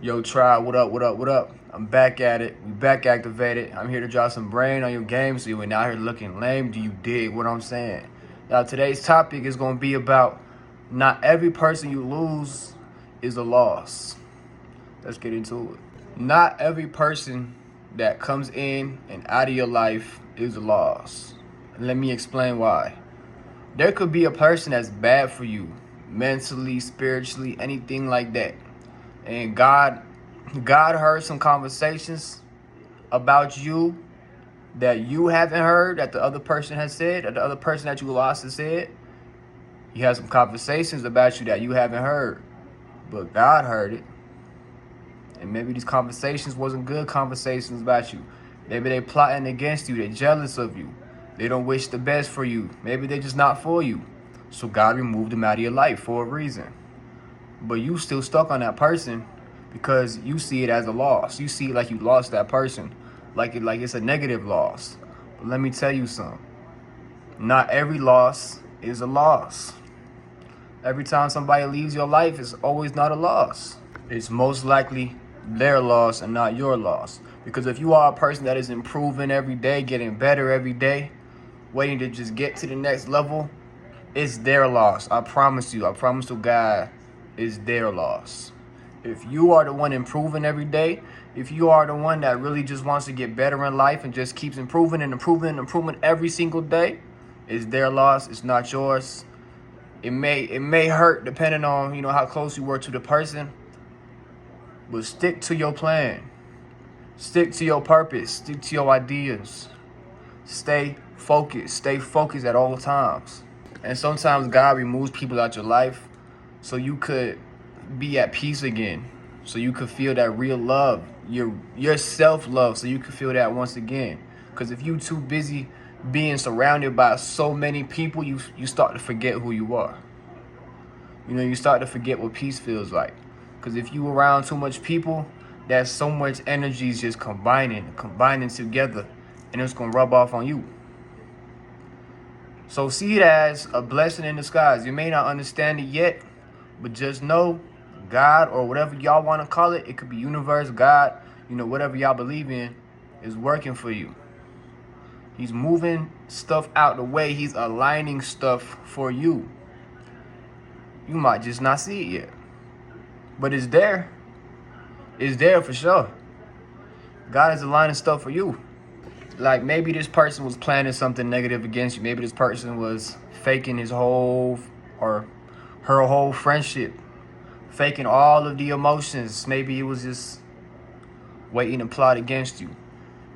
Yo, tribe, what up, what up, what up? I'm back at it. We back activated. I'm here to drop some brain on your game so you ain't out here looking lame. Do you dig what I'm saying? Now, today's topic is going to be about not every person you lose is a loss. Let's get into it. Not every person that comes in and out of your life is a loss. Let me explain why. There could be a person that's bad for you, mentally, spiritually, anything like that. And God heard some conversations about you that you haven't heard, that the other person has said, that the other person that you lost has said. He had some conversations about you that you haven't heard, but God heard it. And maybe these conversations wasn't good conversations about you. Maybe they plotting against you. They jealous of you. They don't wish the best for you. Maybe they're just not for you. So God removed them out of your life for a reason. But you still stuck on that person because you see it as a loss. You see it like you lost that person, like it's a negative loss. But let me tell you something. Not every loss is a loss. Every time somebody leaves your life, it's always not a loss. It's most likely their loss and not your loss. Because if you are a person that is improving every day, getting better every day, waiting to just get to the next level, it's their loss. I promise you. I promise to God, it's their loss. If you are the one improving every day, if you are the one that really just wants to get better in life and just keeps improving and improving and improving every single day, it's their loss. It's not yours. It may hurt depending on how close you were to the person. But stick to your plan. Stick to your purpose. Stick to your ideas. Stay focused. Stay focused at all times. And sometimes God removes people out your life so you could be at peace again. So you could feel that real love, your self-love, so you could feel that once again. Because if you too busy being surrounded by so many people, you start to forget who you are. You start to forget what peace feels like. Because if you around too much people, that so much energy is just combining together, and it's going to rub off on you. So see it as a blessing in disguise. You may not understand it yet, but just know God, or whatever y'all want to call it, it could be universe, God, whatever y'all believe in, is working for you. He's moving stuff out the way. He's aligning stuff for you. You might just not see it yet. But it's there. It's there for sure. God is aligning stuff for you. Like maybe this person was planning something negative against you. Maybe this person was faking his whole or her whole friendship. Faking all of the emotions. Maybe it was just waiting to plot against you.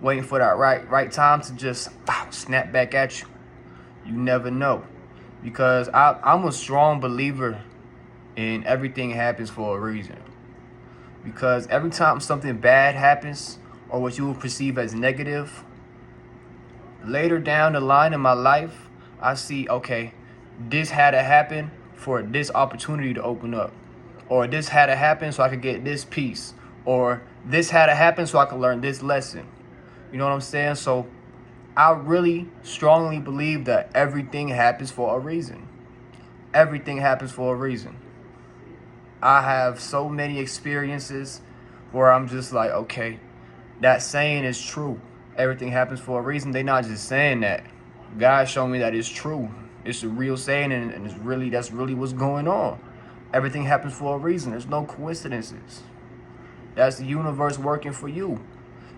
Waiting for that right time to just snap back at you. You never know. Because I'm a strong believer in everything happens for a reason. Because every time something bad happens, or what you will perceive as negative, later down the line in my life, I see, okay, this had to happen for this opportunity to open up. Or this had to happen so I could get this piece. Or this had to happen so I could learn this lesson. You know what I'm saying? So I really strongly believe that everything happens for a reason. Everything happens for a reason. I have so many experiences where I'm just like, okay, that saying is true. Everything happens for a reason. They're not just saying that. God showed me that it's true. It's a real saying, and that's really what's going on. Everything happens for a reason. There's no coincidences. That's the universe working for you.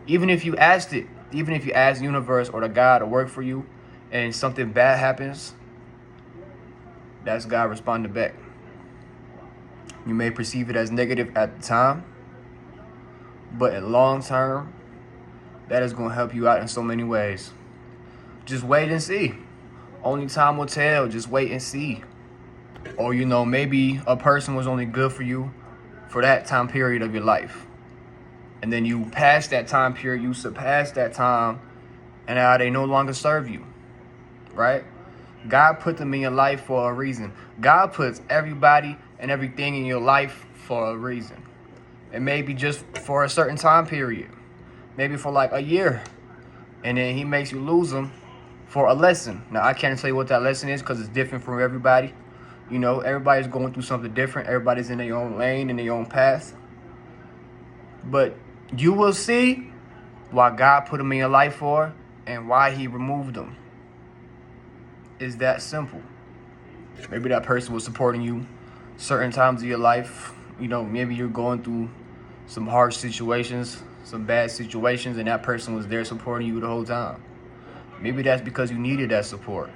Even if you ask the universe or the God to work for you and something bad happens, that's God responding back. You may perceive it as negative at the time, but in long term, that is going to help you out in so many ways. Just wait and see. Only time will tell. Just wait and see. Or, maybe a person was only good for you for that time period of your life. And then you pass that time period, you surpass that time, and now they no longer serve you, right? God put them in your life for a reason. God puts everybody and everything in your life for a reason. It may be just for a certain time period, maybe for like a year, and then he makes you lose them for a lesson. Now, I can't tell you what that lesson is because it's different from everybody. Everybody's going through something different. Everybody's in their own lane, in their own path. But you will see why God put them in your life for and why he removed them. It's that simple. Maybe that person was supporting you certain times of your life. You know, maybe you're going through some harsh situations, some bad situations, and that person was there supporting you the whole time. Maybe that's because you needed that support.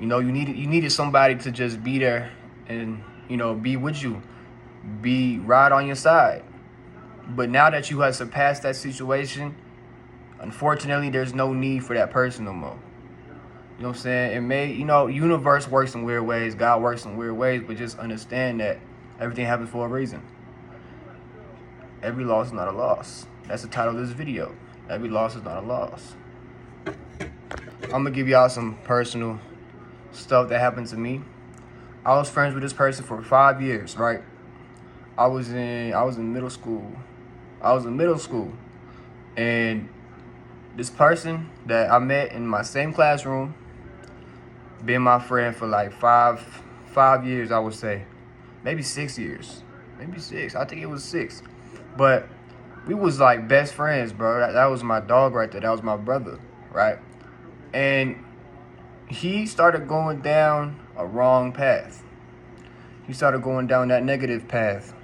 You know, you needed somebody to just be there and, you know, be with you, be right on your side. But now that you have surpassed that situation, unfortunately, there's no need for that person no more. You know what I'm saying? It may, you know, universe works in weird ways, God works in weird ways, but just understand that everything happens for a reason. Every loss is not a loss. That's the title of this video. Every loss is not a loss. I'm gonna give y'all some personal stuff that happened to me. I was friends with this person for 5 years, right? I was in middle school. And this person that I met in my same classroom been my friend for like five years, I would say. Maybe 6 years. Maybe 6. I think it was 6. But we was like best friends, bro. That was my dog right there. That was my brother, right? And he started going down a wrong path. He started going down that negative path.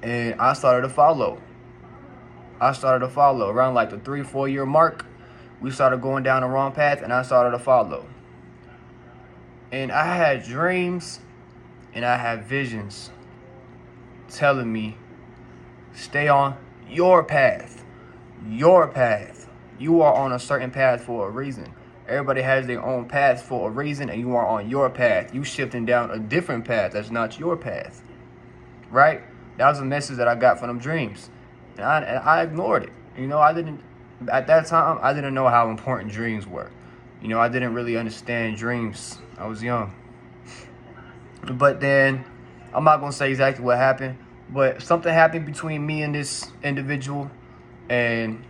And I started to follow. Around like the 3-4 year mark. We started going down the wrong path, and I started to follow. And I had dreams and I had visions telling me, stay on your path. Your path. You are on a certain path for a reason. Everybody has their own path for a reason, and you are on your path. You shifting down a different path that's not your path. Right? That was a message that I got from them dreams. And I ignored it. You know, at that time, I didn't know how important dreams were. You know, I didn't really understand dreams. I was young. But then, I'm not going to say exactly what happened, but something happened between me and this individual. And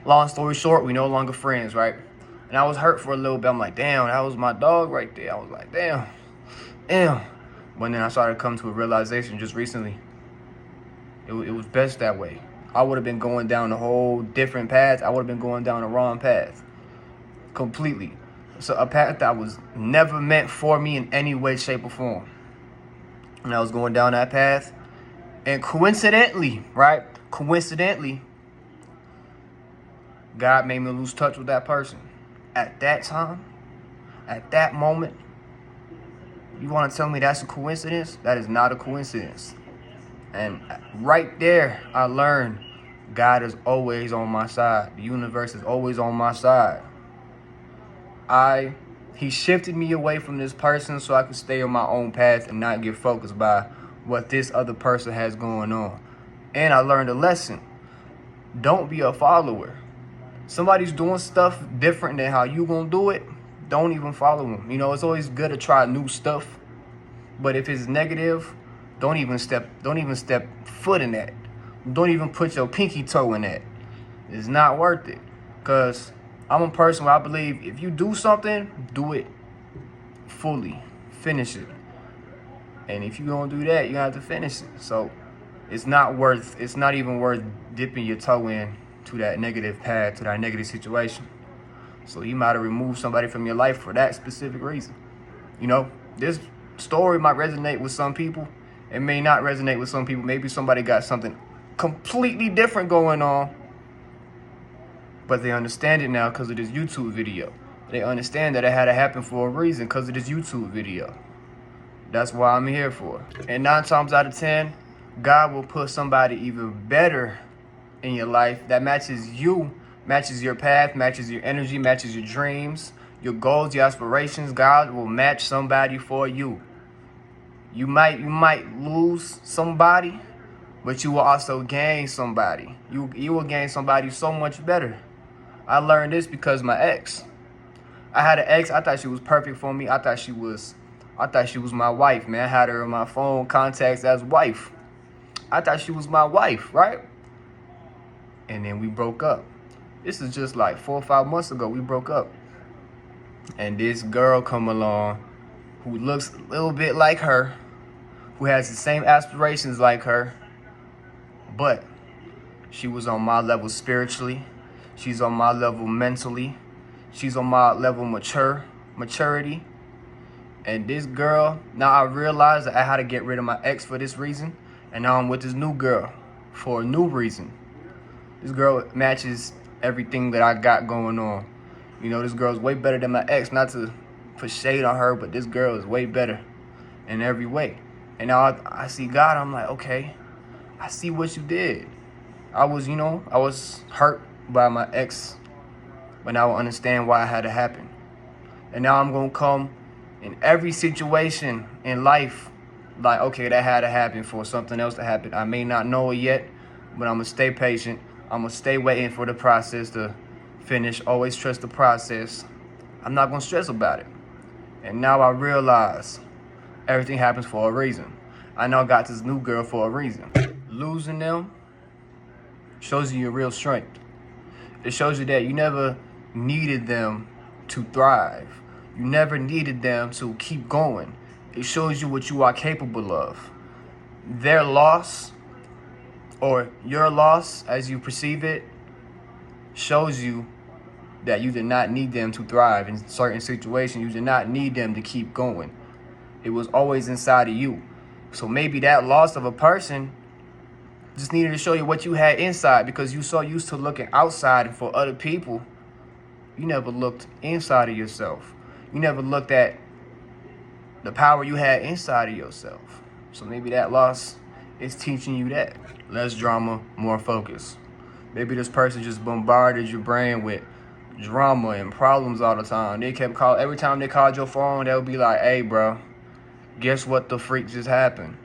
long story short, we no longer friends, right? And I was hurt for a little bit. I'm like, damn, that was my dog right there. I was like, damn. But then I started coming to a realization just recently. It was best that way. I would have been going down a whole different path. I would have been going down the wrong path. Completely. So a path that was never meant for me in any way, shape, or form. And I was going down that path. And coincidentally, right? God made me lose touch with that person. At that time, at that moment, you want to tell me that's a coincidence? That is not a coincidence. And right there, I learned God is always on my side. The universe is always on my side. He shifted me away from this person so I could stay on my own path and not get focused by what this other person has going on. And I learned a lesson. Don't be a follower. Somebody's doing stuff different than how you gonna do it, don't even follow them. You know, it's always good to try new stuff. But if it's negative, don't even step foot in that. Don't even put your pinky toe in that. It's not worth it. Because I'm a person where I believe if you do something, do it fully. Finish it. And if you don't do that, you have to finish it. So it's not even worth dipping your toe in to that negative path, to that negative situation. So you might have removed somebody from your life for that specific reason. You know, this story might resonate with some people. It may not resonate with some people. Maybe somebody got something completely different going on, but they understand it now because of this YouTube video. They understand that it had to happen for a reason because of this YouTube video. That's why I'm here for. And 9 times out of 10, God will put somebody even better in your life that matches you, matches your path, matches your energy, matches your dreams, your goals, your aspirations. God will match somebody for you. You might lose somebody, but you will also gain somebody. You will gain somebody so much better. I learned this because my ex. I had an ex. I thought she was perfect for me. I thought she was my wife, man. I had her in my phone contacts as wife. I thought she was my wife, right? And then we broke up. This is just like 4 or 5 months ago. We broke up. And this girl come along who looks a little bit like her, who has the same aspirations like her, But she was on my level spiritually. She's on my level mentally. She's on my level maturity. And this girl, now I realized that I had to get rid of my ex for this reason. And now I'm with this new girl for a new reason. This girl matches everything that I got going on. You know, this girl's way better than my ex. Not to put shade on her, but this girl is way better in every way. And now I see God, I'm like, okay, I see what you did. I was hurt by my ex, but now I understand why it had to happen. And now I'm going to come in every situation in life, like, okay, that had to happen for something else to happen. I may not know it yet, but I'm going to stay patient. I'm going to stay waiting for the process to finish. Always trust the process. I'm not going to stress about it. And now I realize everything happens for a reason. I know I got this new girl for a reason. Losing them shows you your real strength. It shows you that you never needed them to thrive. You never needed them to keep going. It shows you what you are capable of. Their loss, or your loss as you perceive it, shows you that you did not need them to thrive in certain situations. You did not need them to keep going. It was always inside of you. So maybe that loss of a person just needed to show you what you had inside, because you so used to looking outside for other people. You never looked inside of yourself. You never looked at the power you had inside of yourself. So maybe that loss is teaching you that. Less drama, more focus. Maybe this person just bombarded your brain with drama and problems all the time. They kept calling. Every time they called your phone, they would be like, hey, bro, guess what the freak just happened?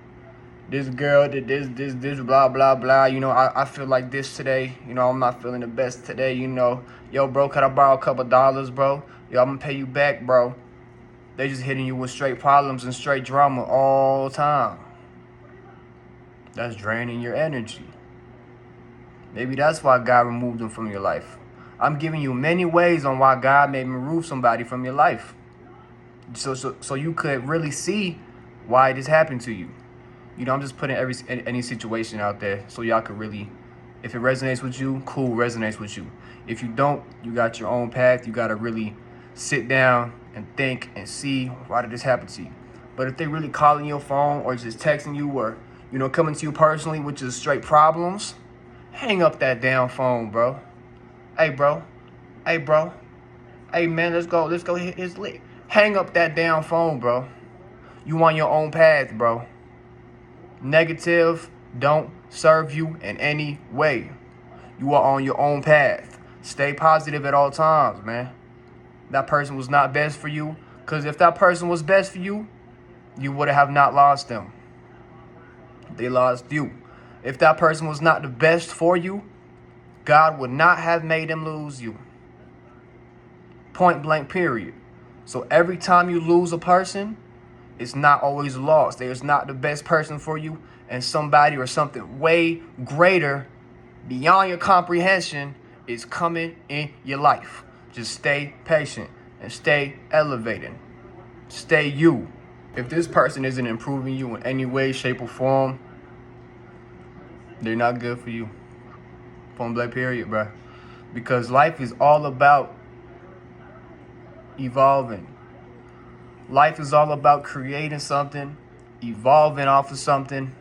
This girl did this, blah, blah, blah. You know, I feel like this today. You know, I'm not feeling the best today, you know. Yo, bro, could I borrow a couple dollars, bro? Yo, I'm going to pay you back, bro. They just hitting you with straight problems and straight drama all the time. That's draining your energy. Maybe that's why God removed them from your life. I'm giving you many ways on why God may remove somebody from your life. So you could really see why this happened to you. You know, I'm just putting any situation out there so y'all could really, if it resonates with you, cool, resonates with you. If you don't, you got your own path. You got to really sit down and think and see, why did this happen to you? But if they really calling your phone or just texting you or, you know, coming to you personally with just straight problems, hang up that damn phone, bro. Hey, bro. Hey, bro. Hey, man, let's go hit this lick. Hang up that damn phone, bro. You on your own path, bro. Negative don't serve you in any way. You are on your own path. Stay positive at all times, man. That person was not best for you, because if that person was best for you, you would have not lost them. They lost you. If that person was not the best for you, God would not have made them lose you. Point blank, period. So every time you lose a person, it's not always lost. There's not the best person for you, and somebody or something way greater beyond your comprehension is coming in your life. Just stay patient and stay elevating. Stay you. If this person isn't improving you in any way, shape, or form, they're not good for you. Point blank, period, bro. Because life is all about evolving. Life is all about creating something, evolving off of something,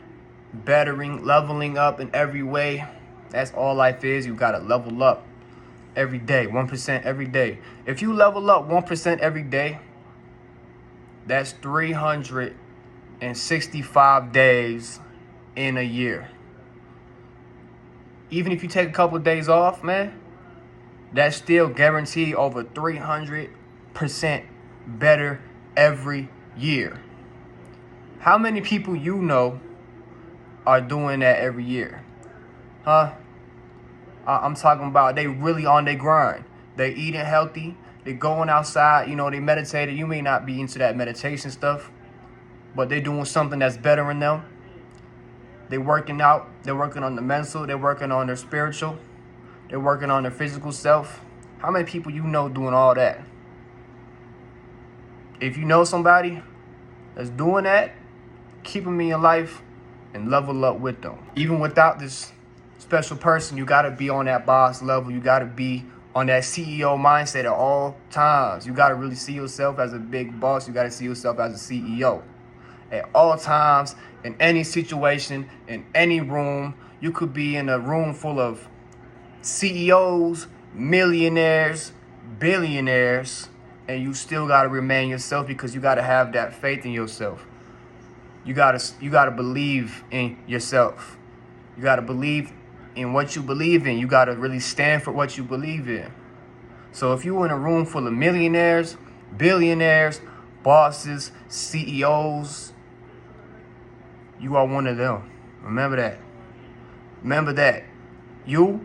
bettering, leveling up in every way. That's all life is. You got to level up every day, 1% every day. If you level up 1% every day, that's 365 days in a year. Even if you take a couple of days off, man, that's still guaranteed over 300% better every year. How many people you know are doing that every year? Huh? I'm talking about they really on their grind. They eating healthy. They going outside. You know, they meditated. You may not be into that meditation stuff, but they doing something that's bettering them. They working out. They're working on the mental. They're working on their spiritual. They're working on their physical self. How many people you know doing all that? If you know somebody that's doing that, keep them in your life, and level up with them. Even without this special person, you got to be on that boss level. You got to be on that CEO mindset at all times. You got to really see yourself as a big boss. You got to see yourself as a CEO. At all times, in any situation, in any room. You could be in a room full of CEOs, millionaires, billionaires, and you still got to remain yourself, because you got to have that faith in yourself. You got to believe in yourself. You got to believe in what you believe in. You got to really stand for what you believe in. So if you're in a room full of millionaires, billionaires, bosses, CEOs, you are one of them. Remember that. Remember that. You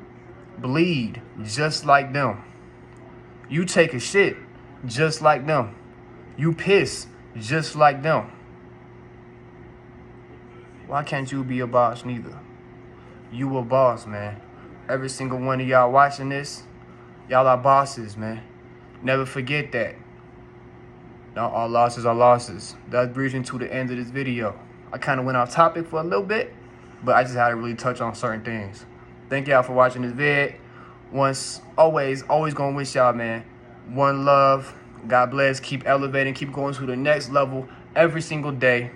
bleed just like them. You take a shit just like them. You piss just like them. Why can't you be a boss neither? You a boss, man. Every single one of y'all watching this, y'all are bosses, man. Never forget that. Not all losses are losses. That brings me to the end of this video. I kind of went off topic for a little bit, but I just had to really touch on certain things. Thank y'all for watching this vid. Always gonna wish y'all, man, one love. God bless. Keep elevating. Keep going to the next level every single day.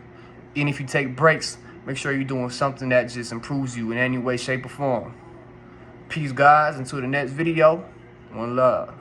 And if you take breaks, make sure you're doing something that just improves you in any way, shape, or form. Peace, guys. Until the next video, one love.